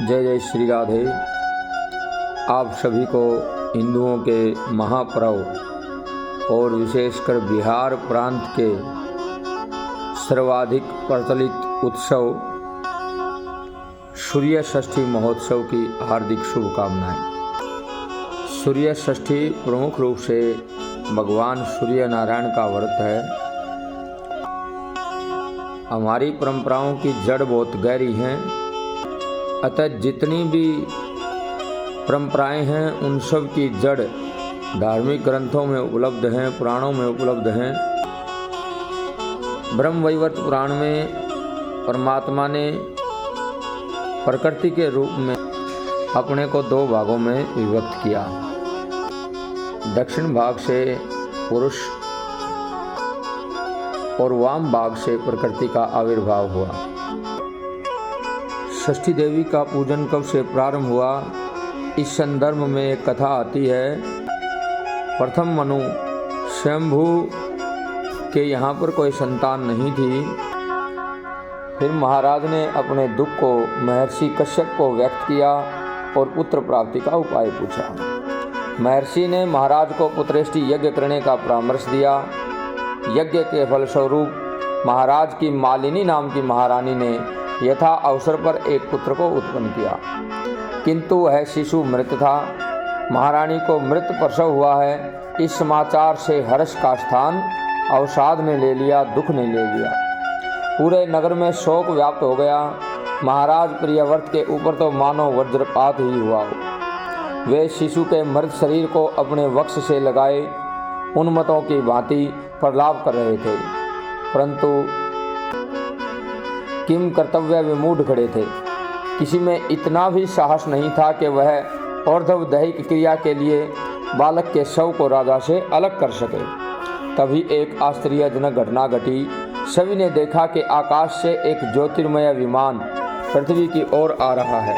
जय जय श्री राधे। आप सभी को हिंदुओं के महापर्व और विशेषकर बिहार प्रांत के सर्वाधिक प्रचलित उत्सव सूर्य षष्ठी महोत्सव की हार्दिक शुभकामनाएं। सूर्य षष्ठी प्रमुख रूप से भगवान सूर्य नारायण का व्रत है। हमारी परंपराओं की जड़ बहुत गहरी हैं, अतः जितनी भी परंपराएं हैं उन सब की जड़ धार्मिक ग्रंथों में उपलब्ध हैं, पुराणों में उपलब्ध हैं। ब्रह्मवैवर्त पुराण में परमात्मा ने प्रकृति के रूप में अपने को दो भागों में विभक्त किया। दक्षिण भाग से पुरुष और वाम भाग से प्रकृति का आविर्भाव हुआ। षष्ठी देवी का पूजन कब से प्रारंभ हुआ, इस संदर्भ में एक कथा आती है। प्रथम मनु स्वयंभू के यहाँ पर कोई संतान नहीं थी। फिर महाराज ने अपने दुख को महर्षि कश्यप को व्यक्त किया और पुत्र प्राप्ति का उपाय पूछा। महर्षि ने महाराज को पुत्रेष्टि यज्ञ करने का परामर्श दिया। यज्ञ के फलस्वरूप महाराज की मालिनी नाम की महारानी ने यथा अवसर पर एक पुत्र को उत्पन्न किया, किंतु वह शिशु मृत था। महारानी को मृत प्रसव हुआ है, इस समाचार से हर्ष का स्थान अवसाद ने ले लिया, दुख ने ले लिया। पूरे नगर में शोक व्याप्त हो गया। महाराज प्रियव्रत के ऊपर तो मानो वज्रपात ही हुआ हो। वे शिशु के मृत शरीर को अपने वक्ष से लगाए उन्मत्तों की भांति प्रलाप कर रहे थे, परंतु किम कर्तव्य विमूढ़ खड़े थे। किसी में इतना भी साहस नहीं था कि वह और्ध्व दैहिक क्रिया के लिए बालक के शव को राजा से अलग कर सके। तभी एक आश्चर्यजनक घटना घटी। सभी ने देखा कि आकाश से एक ज्योतिर्मय विमान पृथ्वी की ओर आ रहा है।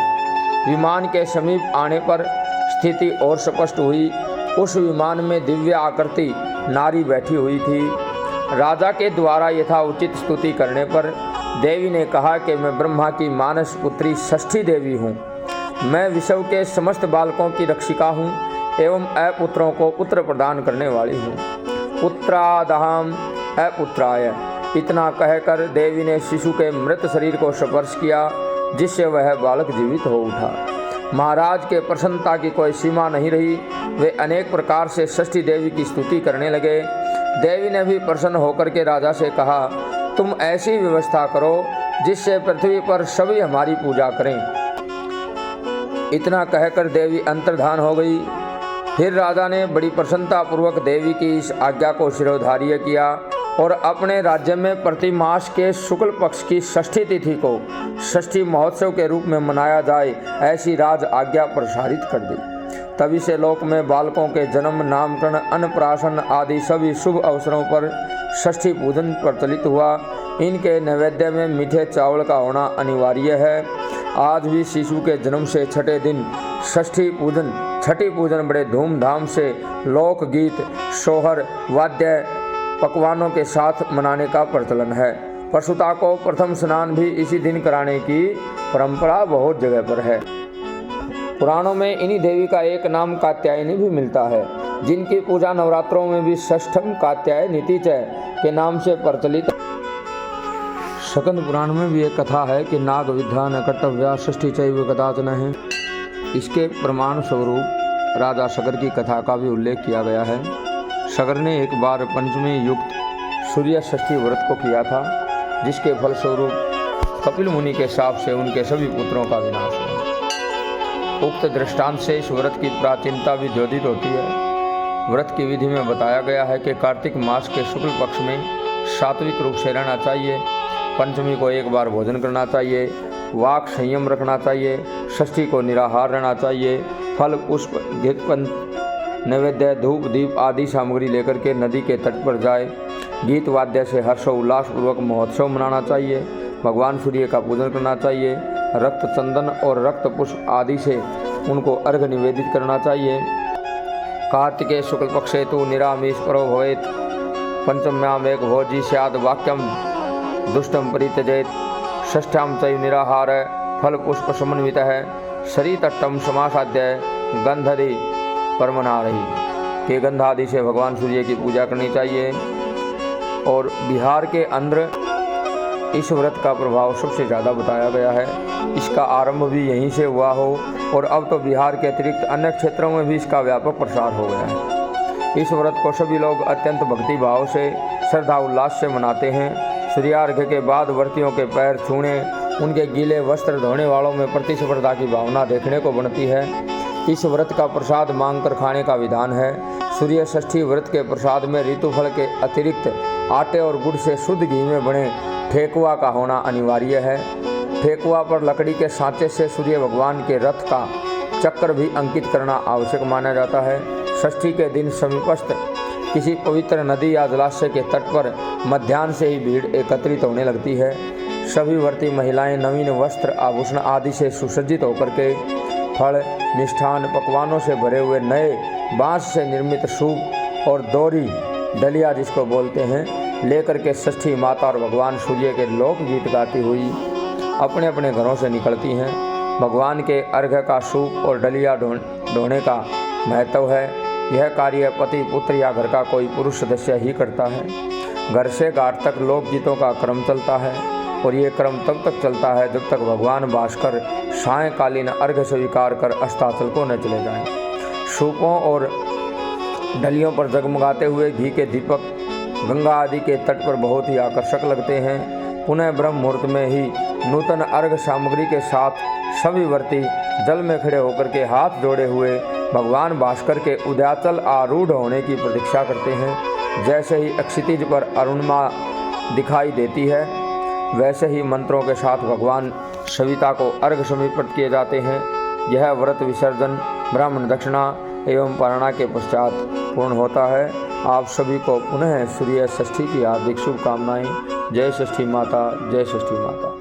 विमान के समीप आने पर स्थिति और स्पष्ट हुई। उस विमान में दिव्य आकृति नारी बैठी हुई थी। राजा के द्वारा यथाउचित स्तुति करने पर देवी ने कहा कि मैं ब्रह्मा की मानस पुत्री षष्ठी देवी हूँ। मैं विश्व के समस्त बालकों की रक्षिका हूँ एवं अपुत्रों को पुत्र प्रदान करने वाली हूँ। पुत्रादहम अपुत्राय। इतना कहकर देवी ने शिशु के मृत शरीर को स्पर्श किया, जिससे वह बालक जीवित हो उठा। महाराज के प्रसन्नता की कोई सीमा नहीं रही। वे अनेक प्रकार से षष्ठी देवी की स्तुति करने लगे। देवी ने भी प्रसन्न होकर के राजा से कहा, तुम ऐसी व्यवस्था करो जिससे पृथ्वी पर सभी हमारी पूजा करें। इतना कहकर देवी अंतर्धान हो गई। फिर राजा ने बड़ी प्रसन्नता पूर्वक देवी की इस आज्ञा को शिरोधार्य किया और अपने राज्य में प्रति मास के शुक्ल पक्ष की षष्ठी तिथि को षष्ठी महोत्सव के रूप में मनाया जाए, ऐसी राज आज्ञा प्रसारित कर दी। तभी से लोक में बालकों के जन्म, नामकरण, अन्नप्राशन आदि सभी शुभ अवसरों पर षष्ठी पूजन प्रचलित हुआ। इनके नैवेद्य में मीठे चावल का होना अनिवार्य है। आज भी शिशु के जन्म से छठे दिन छठी पूजन बड़े धूमधाम से लोकगीत, सोहर, वाद्य, पकवानों के साथ मनाने का प्रचलन है। प्रसूता को प्रथम स्नान भी इसी दिन कराने की परंपरा बहुत जगह पर है। पुराणों में इन्हीं देवी का एक नाम कात्यायनी भी मिलता है, जिनकी पूजा नवरात्रों में भी षष्ठम कात्यायनीति के नाम से प्रचलित। स्कंद पुराण में भी एक कथा है कि नाग विद्या न कर्तव्या षष्ठी चैव कदाचन है। इसके प्रमाण स्वरूप राजा शकर की कथा का भी उल्लेख किया गया है। शकर ने एक बार पंचमी युक्त सूर्य षष्ठी व्रत को किया था, जिसके फलस्वरूप कपिल मुनि के शाप से उनके सभी पुत्रों का विनाश हुआ। उक्त दृष्टांत से इस व्रत की प्राचीनता भी द्योतित होती है। व्रत की विधि में बताया गया है कि कार्तिक मास के शुक्ल पक्ष में सात्विक रूप से रहना चाहिए। पंचमी को एक बार भोजन करना चाहिए। वाक संयम रखना चाहिए। षष्ठी को निराहार रहना चाहिए। फल, पुष्प, नैवेद्य, धूप, दीप आदि सामग्री लेकर के नदी के तट पर जाए। गीत वाद्य से हर्षोल्लास पूर्वक महोत्सव मनाना चाहिए। भगवान सूर्य का पूजन करना चाहिए। रक्त चंदन और रक्त पुष्प आदि से उनको अर्घ्य निवेदित करना चाहिए। कार्तिके शुक्ल पक्षे तु निरामीष परो भवेत् पंचम्याम एक भोजी स्याद वाक्यम दुष्टम परित्यजेत षष्ठाम चैव निराहार फल पुष्प समन्वित है। शरी तट्टम समासाध्याय गंधरी परमनारही के गंधादि से भगवान सूर्य की पूजा करनी चाहिए। और बिहार के अंदर इस व्रत का प्रभाव सबसे ज़्यादा बताया गया है। इसका आरंभ भी यहीं से हुआ हो और अब तो बिहार के अतिरिक्त अन्य क्षेत्रों में भी इसका व्यापक प्रसार हो गया है। इस व्रत को सभी लोग अत्यंत भक्ति भाव से श्रद्धा उल्लास से मनाते हैं। सूर्यार्घ्य के बाद व्रतियों के पैर छूने, उनके गीले वस्त्र धोने वालों में प्रतिस्पर्धा की भावना देखने को बनती है। इस व्रत का प्रसाद मांगकर खाने का विधान है। सूर्य षष्ठी व्रत के प्रसाद में ऋतुफल के अतिरिक्त आटे और गुड़ से शुद्ध घी में बने ठेकुआ का होना अनिवार्य है। ठेकुआ पर लकड़ी के सांचे से सूर्य भगवान के रथ का चक्र भी अंकित करना आवश्यक माना जाता है। षष्ठी के दिन समीपस्थ किसी पवित्र नदी या जलाशय के तट पर मध्याह्न से ही भीड़ एकत्रित होने लगती है। सभी व्रती महिलाएं नवीन वस्त्र आभूषण आदि से सुसज्जित होकर के फल मिष्ठान पकवानों से भरे हुए नए बांस से निर्मित सूप और दोरी डलिया जिसको बोलते हैं लेकर के षष्ठी माता और भगवान सूर्य के लोकगीत गाती हुई अपने अपने घरों से निकलती हैं। भगवान के अर्घ्य का सूप और डलिया ढोने का महत्व है। यह कार्य पति पुत्र या घर का कोई पुरुष सदस्य ही करता है। घर से घाट तक लोकगीतों का क्रम चलता है और ये क्रम तब तक चलता है जब तक भगवान भास्कर सायंकालीन अर्घ्य स्वीकार कर अस्ताचल को न चले जाएं। सूपों और डलियों पर जगमगाते हुए घी के दीपक गंगा आदि के तट पर बहुत ही आकर्षक लगते हैं। पुनः ब्रह्म मुहूर्त में ही नूतन अर्घ सामग्री के साथ सभी व्रती जल में खड़े होकर के हाथ जोड़े हुए भगवान भास्कर के उदयाचल आरूढ़ होने की प्रतीक्षा करते हैं। जैसे ही अक्षितिज पर अरुणिमा दिखाई देती है वैसे ही मंत्रों के साथ भगवान सविता को अर्घ समर्पित किए जाते हैं। यह व्रत विसर्जन ब्राह्मण दक्षिणा एवं पारणा के पश्चात पूर्ण होता है। आप सभी को पुनः सूर्य षष्ठी की हार्दिक शुभकामनाएं। जय षष्ठी माता, जय षष्ठी माता।